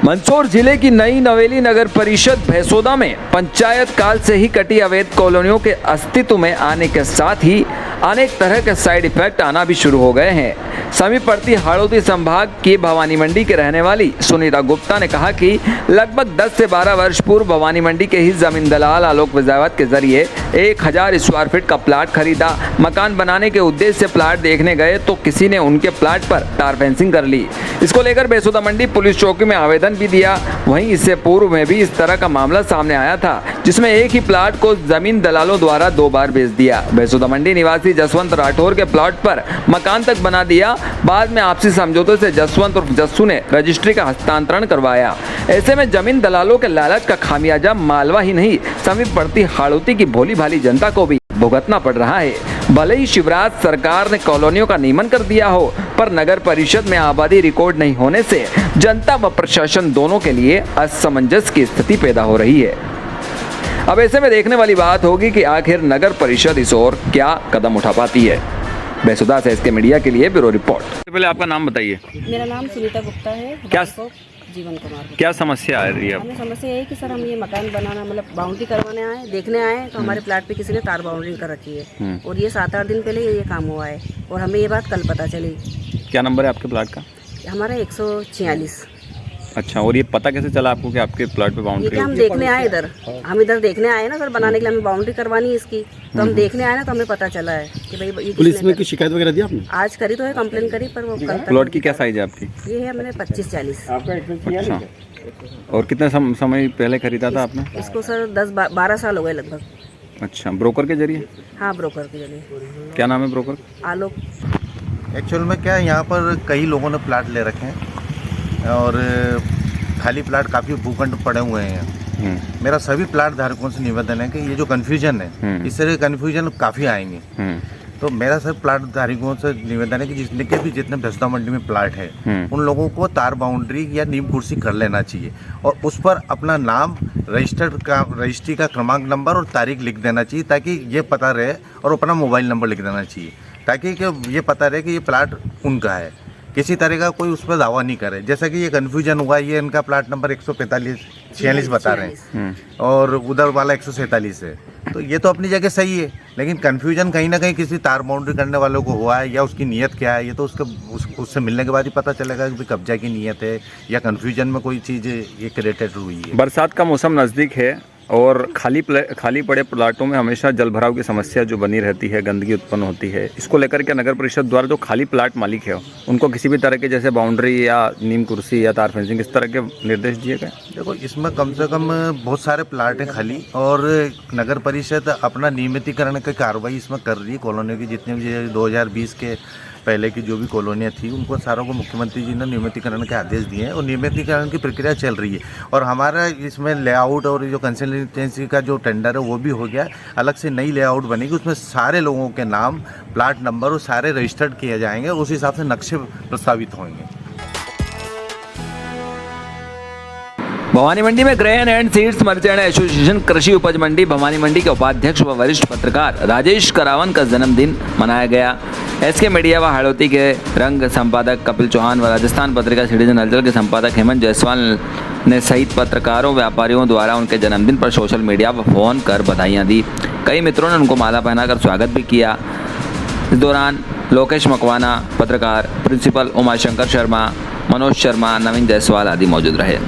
मंदसौर जिले की नई नवेली नगर परिषद भैंसोदा में पंचायत काल से ही कटी अवैध कॉलोनियों के अस्तित्व में आने के साथ ही अनेक तरह के साइड इफेक्ट आना भी शुरू हो गए हैं। समीपवर्ती हाड़ौती संभाग की भवानी मंडी के रहने वाली सुनीता गुप्ता ने कहा कि लगभग 10 से 12 वर्ष पूर्व भवानी मंडी के ही जमीन दलाल आलोक विजयवत के जरिए 1000 स्क्वायर फीट का प्लाट खरीदा। मकान बनाने के उद्देश्य से प्लाट देखने गए तो किसी ने उनके प्लाट पर तार फेंसिंग कर ली। इसको लेकर भैंसोदा मंडी पुलिस चौकी में आवेदन भी दिया। वहीं इससे पूर्व में भी इस तरह का मामला सामने आया था, जिसमें एक ही प्लाट को जमीन दलालों द्वारा 2 बार बेच दिया। भैंसोदा मंडी निवासी जसवंत राठौर के प्लाट पर मकान तक बना दिया। बाद में आपसी समझौते से जसवंत और जस्सू ने रजिस्ट्री का हस्तांतरण करवाया। ऐसे में जमीन दलालों के लालच का खामियाजा मालवा ही नहीं, समीपवर्ती हाड़ौती की भोली भाली जनता को भी भुगतना पड़ रहा है। भले ही शिवराज सरकार ने कॉलोनियों का नियमन कर दिया हो, पर नगर परिषद में आबादी रिकॉर्ड नहीं होने से जनता व प्रशासन दोनों के लिए असमंजस की स्थिति पैदा हो रही है। अब ऐसे में देखने वाली बात होगी कि आखिर नगर परिषद इस ओर क्या कदम उठा पाती है। भैंसोदा से इसके मीडिया के लिए ब्यूरो रिपोर्ट। पहले आपका नाम बताइए। मेरा नाम सुनीता गुप्ता है। क्या जीवन कुमार। क्या समस्या आ रही है? हमें समस्या ये है कि सर हम ये मकान बनाना मतलब बाउंड्री करवाने आए, देखने आए तो हमारे प्लाट पे किसी ने तार बाउंड्री कर रखी है और ये 7-8 दिन पहले ये काम हुआ है और हमें ये बात कल पता चली। क्या नंबर है आपके प्लाट का? हमारा 146। अच्छा, और ये पता कैसे चला आपको कि आपके प्लाट पे बाउंड्री? हम देखने आए इधर, हम इधर देखने आए ना सर, बनाने के लिए हमें बाउंड्री करवानी है इसकी, तो हम देखने आए ना तो हमें पता चला है कि भाई ये पुलिस में की शिकायत वगैरह दी आपने? आज करी तो है, कंप्लेन करी, पर वो कल प्लॉट की क्या साइज है आपकी? ये है मैंने 25-40। अच्छा, और कितने समय पहले खरीदा था आपने इसको? सर 10-12 साल हो गए लगभग। अच्छा, ब्रोकर के जरिए? हाँ, ब्रोकर के जरिए। क्या नाम है ब्रोकर? आलोक। एक्चुअल में क्या है, यहाँ पर कई लोगों ने प्लाट ले रखे हैं और खाली प्लाट काफ़ी भूखंड पड़े हुए हैं। मेरा सभी प्लाट धारकों से निवेदन है कि ये जो कन्फ्यूजन है, इस तरह के कन्फ्यूजन काफ़ी आएंगे। तो मेरा सभी प्लाट धारकों से निवेदन है कि जितने भैंसोदा मंडी में प्लाट है उन लोगों को तार बाउंड्री या नीम कुर्सी कर लेना चाहिए और उस पर अपना नाम, रजिस्ट्री का क्रमांक नंबर और तारीख लिख देना चाहिए, ताकि ये पता रहे, और अपना मोबाइल नंबर लिख देना चाहिए, ताकि ये पता रहे कि ये प्लाट उनका है। किसी तरह का कोई उस पर दावा नहीं करे। जैसा कि ये कन्फ्यूजन हुआ, ये इनका प्लाट नंबर 146 बता रहे हैं और उधर वाला 147 है, तो ये तो अपनी जगह सही है, लेकिन कन्फ्यूजन कहीं ना कहीं किसी तार बाउंड्री करने वालों को हुआ है या उसकी नीयत क्या है, ये तो उससे मिलने के बाद ही पता चलेगा कि कब्जा की नीयत है या कन्फ्यूजन में कोई चीज़ ये क्रिएटेड हुई है। बरसात का मौसम नज़दीक है और खाली पड़े प्लाटों में हमेशा जल भराव की समस्या जो बनी रहती है, गंदगी उत्पन्न होती है। इसको लेकर के नगर परिषद द्वारा जो खाली प्लाट मालिक है उनको किसी भी तरह के जैसे बाउंड्री या नीम कुर्सी या तार फेंसिंग इस तरह के निर्देश दिए गए? देखो, इसमें कम से कम बहुत सारे प्लाट हैं खाली और नगर परिषद अपना नियमितीकरण की कार्रवाई इसमें कर रही है। कॉलोनियों की जितनी भी 2020 के पहले की जो भी कॉलोनियाँ थी उनको सारों को मुख्यमंत्री जी ने नियमितीकरण के आदेश दिए हैं और नियमितीकरण की प्रक्रिया चल रही है। और हमारा इसमें लेआउट और जो कंसल्टेंसी का जो टेंडर है वो भी हो गया। अलग से नई लेआउट बनेगी, उसमें सारे लोगों के नाम, प्लाट नंबर और सारे रजिस्टर्ड किए जाएंगे, उस हिसाब से नक्शे प्रस्तावित होंगे। भवानी मंडी में grain and seeds merchant association कृषि उपज मंडी भवानी मंडी के उपाध्यक्ष व वरिष्ठ पत्रकार राजेश करावन का जन्मदिन मनाया गया। एसके मीडिया व हाड़ौती के रंग संपादक कपिल चौहान व राजस्थान पत्रिका सिटीजन हलचल के संपादक हेमंत जायसवाल ने सहित पत्रकारों व्यापारियों द्वारा उनके जन्मदिन पर सोशल मीडिया पर फोन कर बधाइयाँ दी। कई मित्रों ने उनको माला पहनाकर स्वागत भी किया। इस दौरान लोकेश मकवाना, पत्रकार, प्रिंसिपल उमाशंकर शर्मा, मनोज शर्मा, नवीन जायसवाल आदि मौजूद रहे।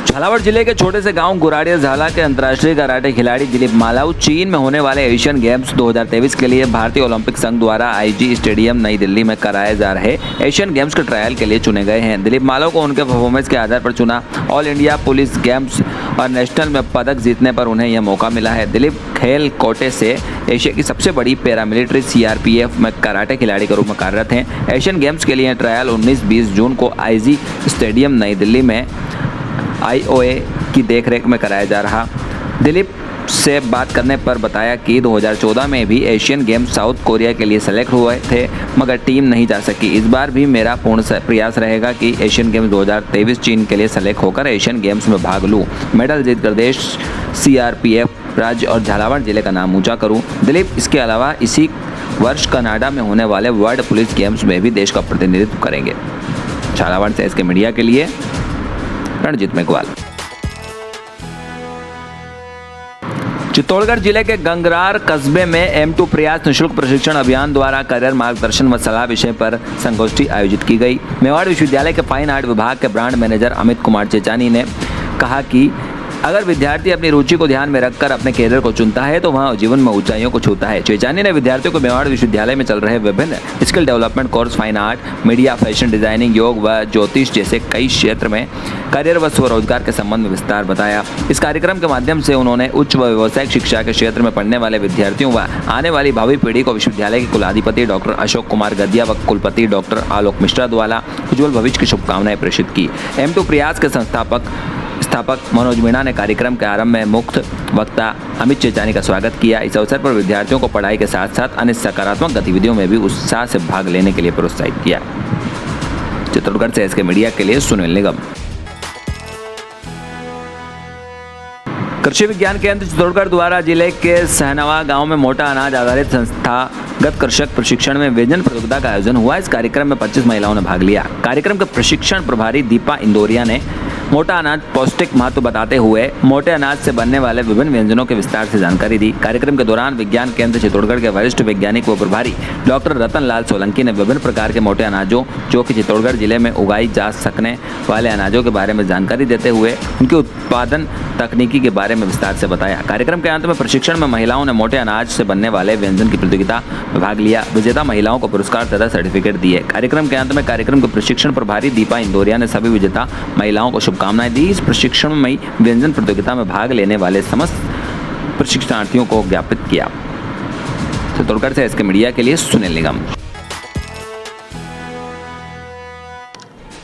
झालावाड़ जिले के छोटे से गांव गुराड़िया झाला के अंतर्राष्ट्रीय कराटे खिलाड़ी दिलीप मालाऊ चीन में होने वाले एशियन गेम्स 2023 के लिए भारतीय ओलंपिक संघ द्वारा आईजी स्टेडियम नई दिल्ली में कराए जा रहे एशियन गेम्स के ट्रायल के लिए चुने गए हैं। दिलीप मालाऊ को उनके परफॉर्मेंस के आधार पर चुना। ऑल इंडिया पुलिस गेम्स और नेशनल में पदक जीतने पर उन्हें यह मौका मिला है। दिलीप खेल कोटे से एशिया की सबसे बड़ी पैरामिलिट्री CRPF में कराटे खिलाड़ी के रूप में कार्यरत हैं। एशियन गेम्स के लिए ट्रायल 19-20 जून को आईजी स्टेडियम नई दिल्ली में IOA की देखरेख में कराया जा रहा। दिलीप से बात करने पर बताया कि 2014 में भी एशियन गेम्स साउथ कोरिया के लिए सेलेक्ट हुए थे, मगर टीम नहीं जा सकी। इस बार भी मेरा पूर्ण प्रयास रहेगा कि एशियन गेम्स 2023 चीन के लिए सेलेक्ट होकर एशियन गेम्स में भाग लूँ, मेडल जीतकर देश, CRPF राज्य और झालावाड़ जिले का नाम ऊंचा करूं। दिलीप इसके अलावा इसी वर्ष कनाडा में होने वाले वर्ल्ड पुलिस गेम्स में भी देश का प्रतिनिधित्व करेंगे। झालावाड़ से SK मीडिया के लिए रणजीत मेघवाल। चित्तौड़गढ़ जिले के गंगरार कस्बे में M2 प्रयास निःशुल्क प्रशिक्षण अभियान द्वारा करियर मार्गदर्शन व सलाह विषय पर संगोष्ठी आयोजित की गई। मेवाड़ विश्वविद्यालय के फाइन आर्ट विभाग के ब्रांड मैनेजर अमित कुमार चेचानी ने कहा कि अगर विद्यार्थी अपनी रुचि को ध्यान में रखकर अपने कैरियर को चुनता है तो वह जीवन में ऊंचाइयों को छूता है। चेचानी ने विद्यार्थियों को मेवाड़ विश्वविद्यालय में चल रहे विभिन्न skill development course, fine art, media, fashion designing, योग व ज्योतिष जैसे कई क्षेत्र में करियर व स्वरोजगार के संबंध में विस्तार बताया। इस कार्यक्रम के माध्यम से उन्होंने उच्च व व्यावसायिक शिक्षा के क्षेत्र में पढ़ने वाले विद्यार्थियों व आने वाली भावी पीढ़ी को विश्वविद्यालय के कुलाधिपति डॉक्टर अशोक कुमार गदिया व कुलपति डॉक्टर आलोक मिश्रा द्वारा उज्ज्वल भविष्य की शुभकामनाएं प्रेषित की। M2 प्रयास के संस्थापक मनोज मीणा ने कार्यक्रम के आरंभ में मुख्य वक्ता अमित चेचानी का स्वागत किया। इस अवसर पर विद्यार्थियों को पढ़ाई के साथ साथ अन्य सकारात्मक गतिविधियों में भी उत्साह से भाग लेने के लिए प्रोत्साहित किया। चित्तौड़गढ़ से SK मीडिया के लिए सुनील निगम। कृषि विज्ञान केंद्र चित्तौड़गढ़ द्वारा जिले के सहनवा गांव में मोटा अनाज आधारित संस्थागत कृषक प्रशिक्षण में व्यंजन प्रतियोगिता का आयोजन हुआ। इस कार्यक्रम में 25 महिलाओं ने भाग लिया। कार्यक्रम के प्रशिक्षण प्रभारी दीपा इंदौरिया ने मोटा अनाज पौष्टिक महत्व बताते हुए मोटे अनाज से बनने वाले विभिन्न व्यंजनों के विस्तार से जानकारी दी। कार्यक्रम के दौरान विज्ञान केंद्र चित्तौड़गढ़ के वरिष्ठ वैज्ञानिक व प्रभारी डॉक्टर रतन लाल सोलंकी ने विभिन्न प्रकार के मोटे अनाजों जो कि चित्तौड़गढ़ जिले में उगाई जा सकने वाले अनाजों के बारे में जानकारी देते हुए उनके उत्पादन तकनीकी के बारे में विस्तार से बताया। कार्यक्रम के अंत में प्रशिक्षण में महिलाओं ने मोटे अनाज से बनने वाले व्यंजन की प्रतियोगिता में भाग लिया। विजेता महिलाओं को पुरस्कार तथा सर्टिफिकेट दिए। कार्यक्रम के अंत में कार्यक्रम के प्रशिक्षण प्रभारी दीपा इंदौरिया ने सभी विजेता महिलाओं को शुभकामनाएं दी। इस प्रशिक्षण में व्यंजन प्रतियोगिता में भाग लेने वाले समस्त प्रशिक्षणार्थियों को ज्ञापित किया। चित्तौड़गढ़ से SK मीडिया के लिए सुनील निगम।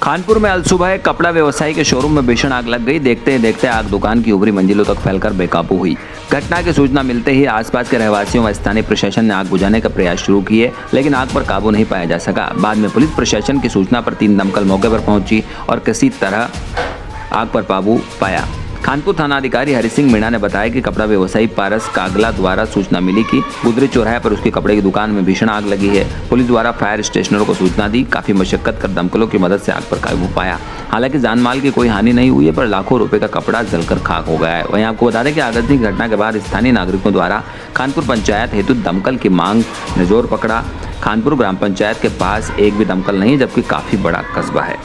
कानपुर में अलसुबह कपड़ा व्यवसायी के शोरूम में भीषण आग लग गई। देखते ही देखते आग दुकान की ऊपरी मंजिलों तक फैलकर बेकाबू हुई। घटना की सूचना मिलते ही आसपास के रहवासियों व स्थानीय प्रशासन ने आग बुझाने का प्रयास शुरू किए, लेकिन आग पर काबू नहीं पाया जा सका। बाद में पुलिस प्रशासन की सूचना पर 3 दमकल मौके पर पहुंची और किसी तरह आग पर काबू पाया। कानपुर थाना अधिकारी हरि सिंह मीणा ने बताया कि कपड़ा व्यवसायी पारस कागला द्वारा सूचना मिली कि गुदरी चौराहे पर उसके कपड़े की दुकान में भीषण आग लगी है। पुलिस द्वारा फायर स्टेशनरों को सूचना दी। काफी मशक्कत कर दमकलों की मदद से आग पर काबू पाया। हालांकि जानमाल की कोई हानि नहीं हुई है, पर लाखों रुपए का कपड़ा जलकर खाक हो गया है। वहीं आपको बता दें कि आगजनी की घटना के बाद स्थानीय नागरिकों द्वारा कानपुर पंचायत हेतु दमकल की मांग ने जोर पकड़ा। कानपुर ग्राम पंचायत के पास एक भी दमकल नहीं, जबकि काफी बड़ा कस्बा है।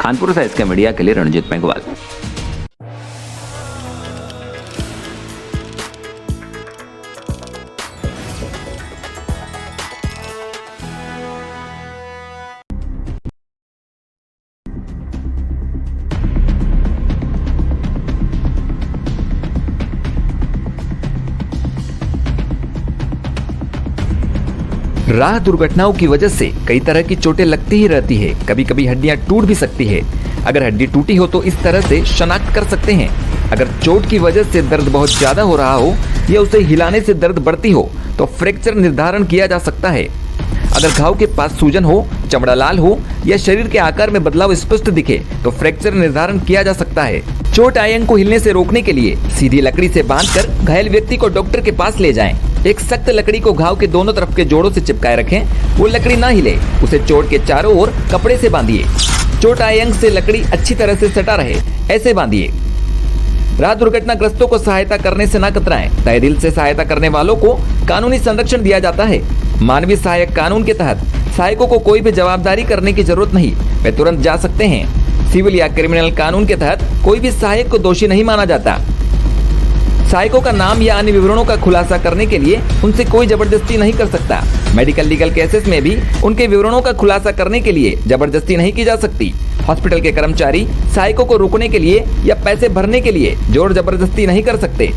कानपुर से SK मीडिया के लिए रणजीत मेघवाल। राह दुर्घटनाओं की वजह से कई तरह की चोटें लगती ही रहती है। कभी कभी हड्डियां टूट भी सकती है। अगर हड्डी टूटी हो तो इस तरह से शनाख्त कर सकते हैं। अगर चोट की वजह से दर्द बहुत ज्यादा हो रहा हो या उसे हिलाने से दर्द बढ़ती हो तो फ्रैक्चर निर्धारण किया जा सकता है। अगर घाव के पास सूजन हो, चमड़ा लाल हो या शरीर के आकार में बदलाव स्पष्ट दिखे तो फ्रैक्चर निर्धारण किया जा सकता है। चोट आयंग को हिलने से रोकने के लिए सीधी लकड़ी से बांधकर घायल व्यक्ति को डॉक्टर के पास ले जाएं। एक सख्त लकड़ी को घाव के दोनों तरफ के जोड़ों से चिपकाए रखें। वो लकड़ी ना हिले, उसे चोट के चारों ओर कपड़े से बांधिए। चोट आयंग से लकड़ी अच्छी तरह से सटा रहे, ऐसे बांधिए। राह दुर्घटनाग्रस्तों को सहायता करने से न कतराएं। तहे दिल से सहायता करने वालों को कानूनी संरक्षण दिया जाता है। मानवीय सहायक कानून के तहत सहायकों को कोई भी जवाबदारी करने की जरूरत नहीं, वे तुरंत जा सकते हैं। सिविल या क्रिमिनल कानून के तहत कोई भी सहायक को दोषी नहीं माना जाता। सहायकों का नाम या अन्य विवरणों का खुलासा करने के लिए उनसे कोई जबरदस्ती नहीं कर सकता। मेडिकल लीगल केसेस में भी उनके विवरणों का खुलासा करने के लिए जबरदस्ती नहीं की जा सकती। हॉस्पिटल के कर्मचारी सहायकों को रोकने के लिए या पैसे भरने के लिए जोर जबरदस्ती नहीं कर सकते।